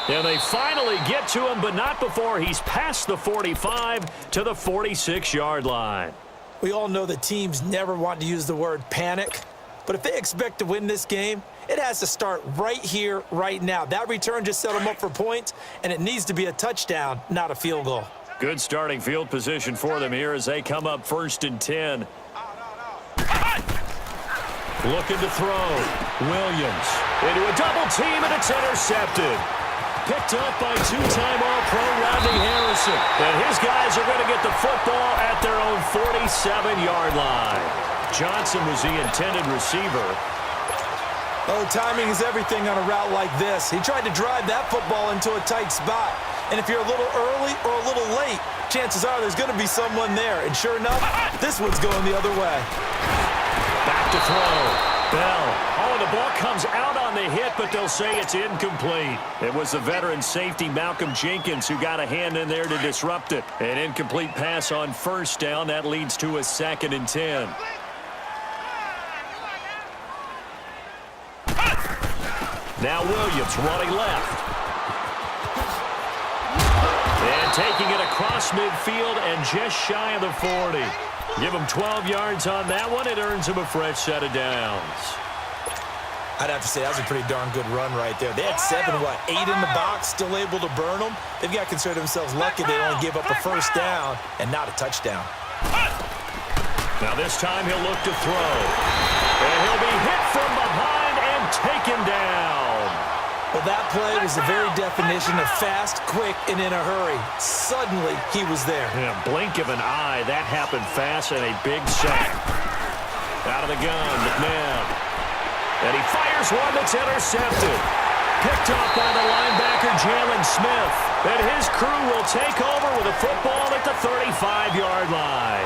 And they finally get to him, but not before he's past the 45 to the 46-yard line. We all know that teams never want to use the word panic, but if they expect to win this game, it has to start right here, right now. That return just set them up for points, and it needs to be a touchdown, not a field goal. Good starting field position for them here as they come up 1st and 10. Looking to throw. Williams into a double team, and it's intercepted. Picked up by two-time All-Pro Rodney Harrison. And his guys are going to get the football at their own 47-yard line. Johnson was the intended receiver. Oh, timing is everything on a route like this. He tried to drive that football into a tight spot. And if you're a little early or a little late, chances are there's going to be someone there. And sure enough, this one's going the other way. Back to throw. Bell. Oh, the ball comes out on the hit, but they'll say it's incomplete. It was the veteran safety, Malcolm Jenkins, who got a hand in there to disrupt it. An incomplete pass on 1st down. That leads to a 2nd and 10. Now Williams running left. And taking it across midfield and just shy of the 40. Give him 12 yards on that one. It earns him a fresh set of downs. I'd have to say that was a pretty darn good run right there. They had 8 in the box, still able to burn them. They've got to consider themselves lucky they only gave up a 1st down and not a touchdown. Now this time he'll look to throw. And he'll be hit from behind and taken down. Well, that play was the very definition of fast, quick, and in a hurry. Suddenly, he was there. In a blink of an eye, that happened fast and a big sack. Out of the gun, McNabb. And he fires one that's intercepted. Picked off by the linebacker, Jalen Smith. And his crew will take over with a football at the 35-yard line.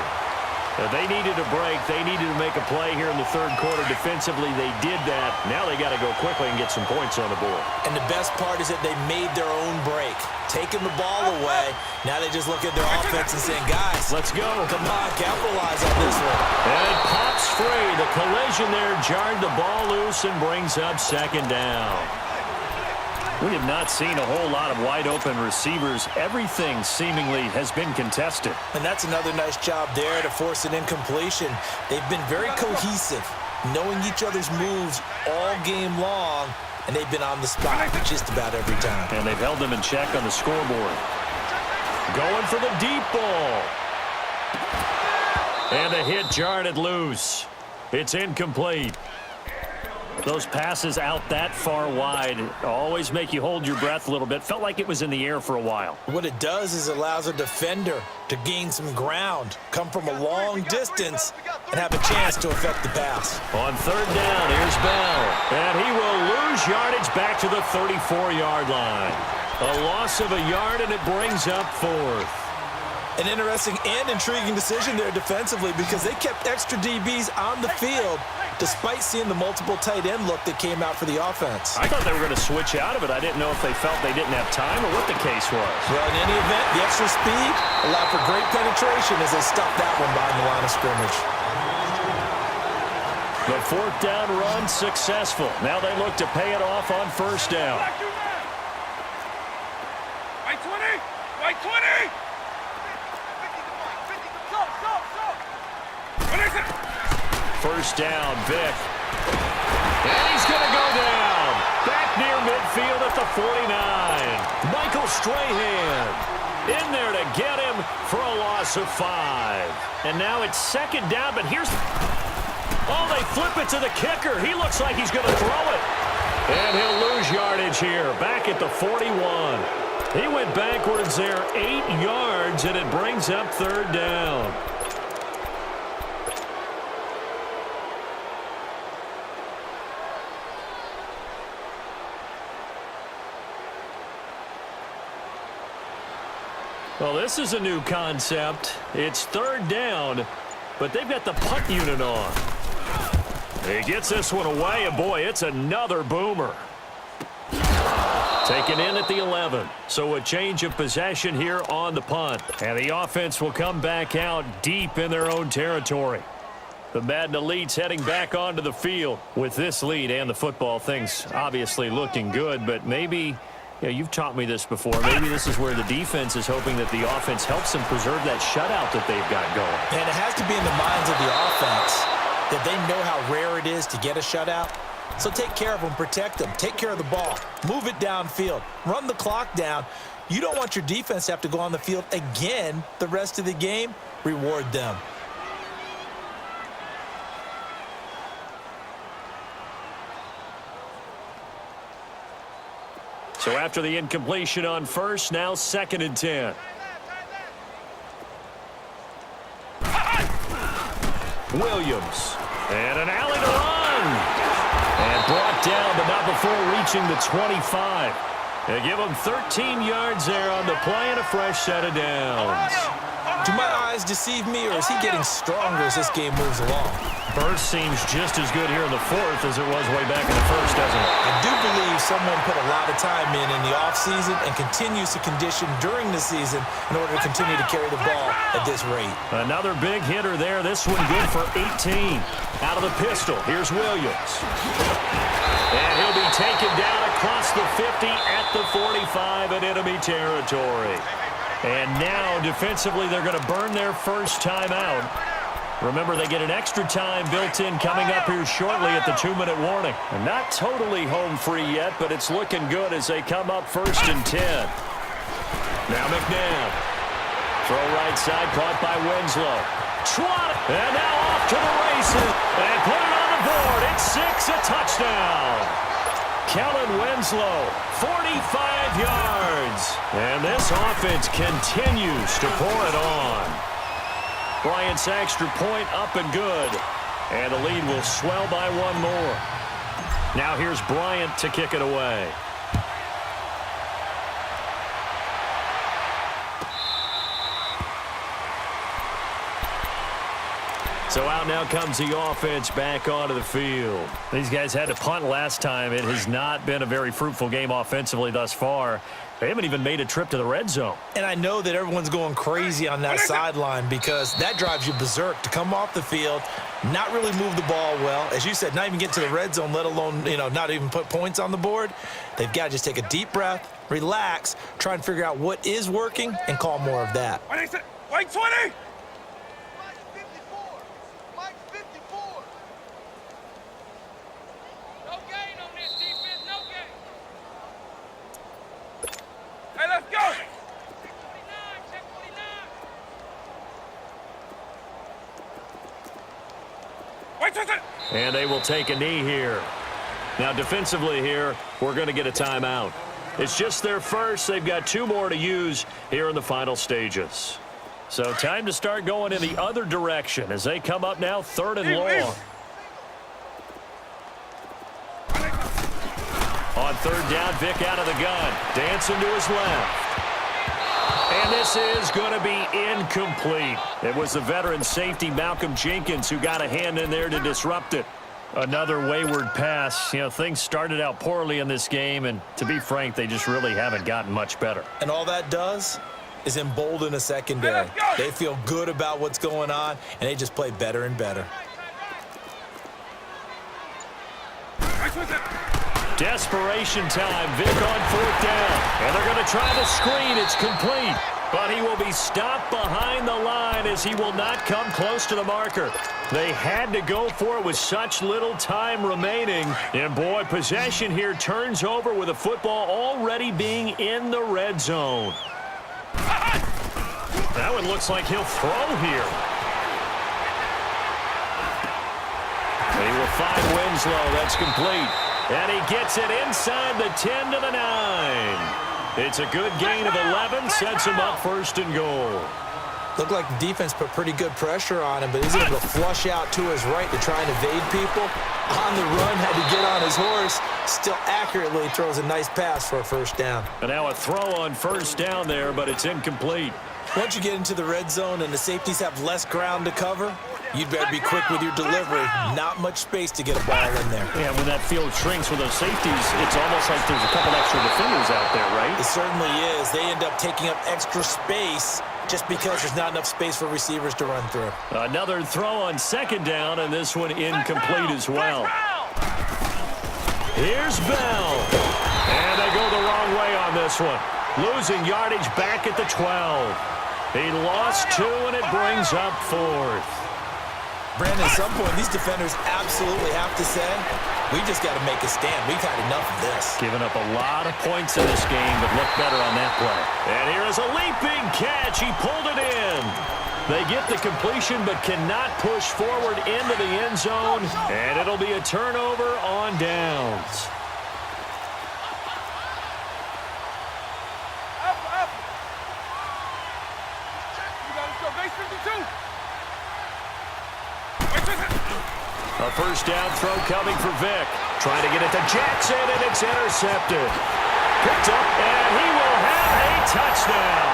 They needed a break. They needed to make a play here in the 3rd quarter. Defensively, they did that. Now they got to go quickly and get some points on the board. And the best part is that they made their own break. Taking the ball away. Now they just look at their offense and saying, guys, let's go. Come on, capitalize on this one. And it pops free. The collision there jarred the ball loose and brings up 2nd down. We have not seen a whole lot of wide-open receivers. Everything seemingly has been contested. And that's another nice job there to force an incompletion. They've been very cohesive, knowing each other's moves all game long, and they've been on the spot just about every time. And they've held them in check on the scoreboard. Going for the deep ball. And the hit jarred it loose. It's incomplete. Those passes out that far wide always make you hold your breath a little bit. Felt like it was in the air for a while. What it does is it allows a defender to gain some ground, come from a long distance, and have a chance to affect the pass. On 3rd down, here's Bell. And he will lose yardage back to the 34-yard line. A loss of a yard, and it brings up 4th. An interesting and intriguing decision there defensively because they kept extra DBs on the field despite seeing the multiple tight end look that came out for the offense. I thought they were going to switch out of it. I didn't know if they felt they didn't have time or what the case was. Well, in any event, the extra speed allowed for great penetration as they stuffed that one behind the line of scrimmage. The 4th down run successful. Now they look to pay it off on 1st down. White 20! White 20! First down, Vick. And he's going to go down. Back near midfield at the 49. Michael Strahan in there to get him for a loss of 5. And now it's 2nd down, but here's... Oh, they flip it to the kicker. He looks like he's going to throw it. And he'll lose yardage here, back at the 41. He went backwards there 8 yards, and it brings up 3rd down. Well, this is a new concept. It's 3rd down, but they've got the punt unit on. He gets this one away, and boy, it's another boomer. Taken in at the 11. So a change of possession here on the punt. And the offense will come back out deep in their own territory. The Madden Elites heading back onto the field. With this lead and the football, things obviously looking good, but maybe Yeah, you've taught me this before. Maybe this is where the defense is hoping that the offense helps them preserve that shutout that they've got going. And it has to be in the minds of the offense that they know how rare it is to get a shutout. So take care of them, protect them, take care of the ball, move it downfield, run the clock down. You don't want your defense to have to go on the field again the rest of the game. Reward them. So after the incompletion on first, now 2nd and 10. Williams. And an alley to run. And brought down, but not before reaching the 25. They give him 13 yards there on the play and a fresh set of downs. Do my eyes deceive me, or is he getting stronger as this game moves along? Burst seems just as good here in the 4th as it was way back in the 1st, doesn't it? I do believe someone put a lot of time in the offseason and continues to condition during the season in order to continue to carry the ball at this rate. Another big hitter there. This one good for 18. Out of the pistol, here's Williams. And he'll be taken down across the 50 at the 45 in enemy territory. And now, defensively, they're going to burn their first timeout. Remember, they get an extra time built in coming up here shortly at the 2-minute warning. And not totally home free yet, but it's looking good as they come up 1st and 10. Now McNabb. Throw right side, caught by Winslow. Trot, and now off to the races. And put it on the board. It's 6, a touchdown. Kellen Winslow, 45 yards. And this offense continues to pour it on. Bryant's extra point up and good. And the lead will swell by one more. Now here's Bryant to kick it away. So out now comes the offense back onto the field. These guys had to punt last time. It has not been a very fruitful game offensively thus far. They haven't even made a trip to the red zone. And I know that everyone's going crazy on that sideline because that drives you berserk to come off the field, not really move the ball well. As you said, not even get to the red zone, let alone, not even put points on the board. They've got to just take a deep breath, relax, try and figure out what is working, and call more of that. White 20! And they will take a knee here. Now defensively here, we're going to get a timeout. It's just their first. They've got 2 more to use here in the final stages. So time to start going in the other direction as they come up now 3rd and long. On 3rd down, Vick out of the gun. Dancing to his left. And this is going to be incomplete. It was the veteran safety, Malcolm Jenkins, who got a hand in there to disrupt it. Another wayward pass. Things started out poorly in this game, and to be frank, they just really haven't gotten much better. And all that does is embolden a secondary. They feel good about what's going on, and they just play better and better. Desperation time. Vick on 4th down. And they're going to try the screen. It's complete. But he will be stopped behind the line as he will not come close to the marker. They had to go for it with such little time remaining. And, boy, possession here turns over with the football already being in the red zone. That one looks like he'll throw here. He will find Winslow. That's complete. And he gets it inside the 10 to the 9. It's a good gain of 11. Sets him up 1st and goal. Looked like the defense put pretty good pressure on him, but he's able to flush out to his right to try and evade people. On the run, had to get on his horse. Still accurately throws a nice pass for a 1st down. And now a throw on 1st down there, but it's incomplete. Once you get into the red zone and the safeties have less ground to cover, you'd better be quick with your delivery. Not much space to get a ball in there. Yeah, when that field shrinks with those safeties, it's almost like there's a couple extra defenders out there, right? It certainly is. They end up taking up extra space just because there's not enough space for receivers to run through. Another throw on 2nd down, and this one incomplete as well. Here's Bell. And they go the wrong way on this one. Losing yardage back at the 12. He lost 2, and it brings up 4th. Brandon, at some point, these defenders absolutely have to say, we just got to make a stand. We've had enough of this. Giving up a lot of points in this game, but look better on that play. And here is a leaping catch. He pulled it in. They get the completion, but cannot push forward into the end zone, and it'll be a turnover on downs. A first down throw coming for Vick. Trying to get it to Jackson, and it's intercepted. Picked up, and he will have a touchdown.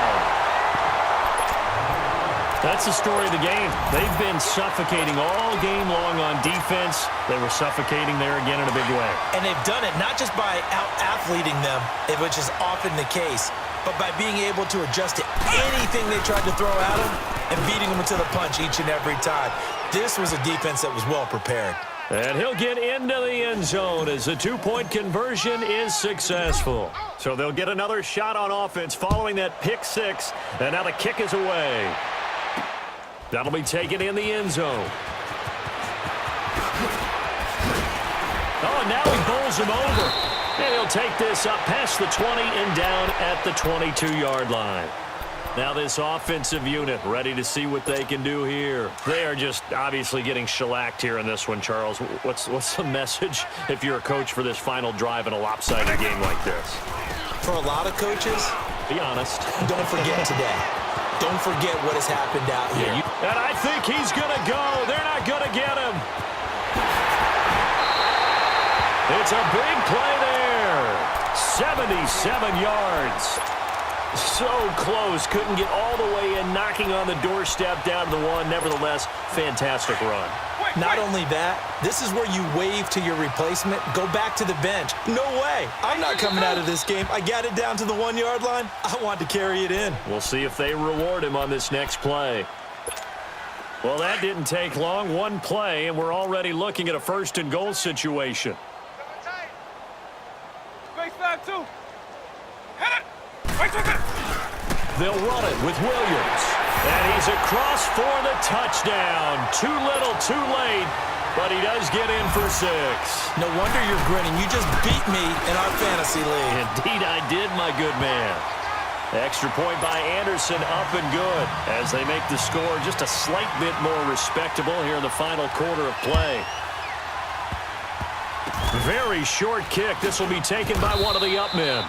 That's the story of the game. They've been suffocating all game long on defense. They were suffocating there again in a big way. And they've done it not just by out-athleting them, which is often the case, but by being able to adjust to anything they tried to throw at them and beating them to the punch each and every time. This was a defense that was well prepared. And he'll get into the end zone as the 2-point conversion is successful. So they'll get another shot on offense following that pick 6, and now the kick is away. That'll be taken in the end zone. Oh, now he bowls him over. And he'll take this up past the 20 and down at the 22-yard line. Now this offensive unit ready to see what they can do here. They are just obviously getting shellacked here in this one, Charles. What's the message if you're a coach for this final drive in a lopsided game like this? For a lot of coaches, be honest. Don't forget today. Don't forget what has happened out here. And I think he's going to go. They're not going to get him. It's a big play there. 77 yards. So close. Couldn't get all the way in, knocking on the doorstep down to the 1. Nevertheless, fantastic run. Not only that, this is where you wave to your replacement, go back to the bench. No way. I'm not coming out of this game. I got it down to the 1-yard line. I want to carry it in. We'll see if they reward him on this next play. Well, that didn't take long. One play, and we're already looking at a 1st and goal situation. Space 5-2. Hit it. Wait a second. They'll run it with Williams. And he's across for the touchdown. Too little, too late, but he does get in for 6. No wonder you're grinning. You just beat me in our fantasy league. Indeed I did, my good man. Extra point by Anderson, up and good, as they make the score just a slight bit more respectable here in the final quarter of play. Very short kick. This will be taken by one of the up men.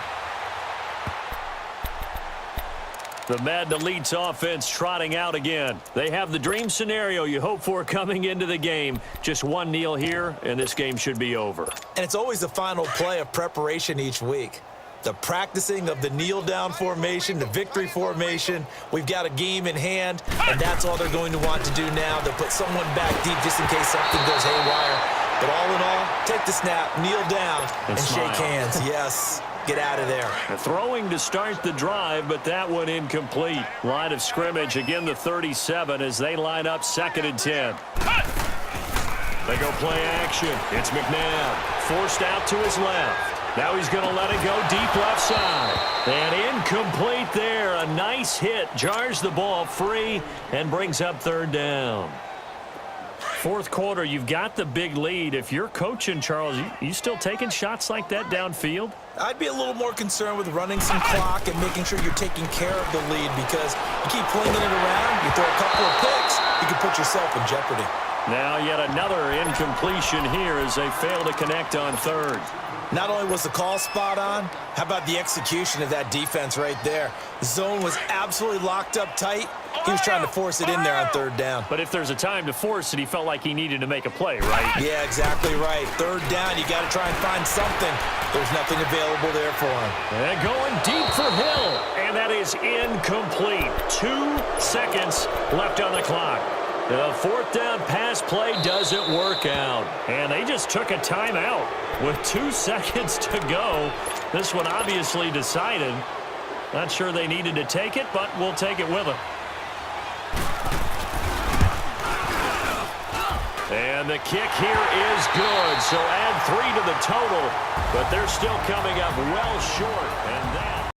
The Madden Elite's offense trotting out again. They have the dream scenario you hope for coming into the game. Just one kneel here, and this game should be over. And it's always the final play of preparation each week. The practicing of the kneel-down formation, the victory formation. We've got a game in hand, and that's all they're going to want to do now. They'll put someone back deep just in case something goes haywire. But all in all, take the snap, kneel down, and shake hands. Yes. Get out of there. Throwing to start the drive, but that one incomplete. Line of scrimmage, again the 37 as they line up 2nd and 10. They go play action. It's McNabb. Forced out to his left. Now he's going to let it go deep left side. And incomplete there. A nice hit. Jars the ball free and brings up 3rd down. 4th quarter, you've got the big lead. If you're coaching, Charles, you still taking shots like that downfield? I'd be a little more concerned with running some clock and making sure you're taking care of the lead, because you keep flinging it around, you throw a couple of picks, you can put yourself in jeopardy. Now yet another incompletion here as they fail to connect on 3rd. Not only was the call spot on, how about the execution of that defense right there? The zone was absolutely locked up tight. He was trying to force it in there on 3rd down. But if there's a time to force it, he felt like he needed to make a play, right? Yeah, exactly right. 3rd down, you got to try and find something. There's nothing available there for him. And going deep for Hill. And that is incomplete. 2 seconds left on the clock. The 4th down pass play doesn't work out. And they just took a timeout with 2 seconds to go. This one obviously decided. Not sure they needed to take it, but we'll take it with them. And the kick here is good. So add 3 to the total. But they're still coming up well short. And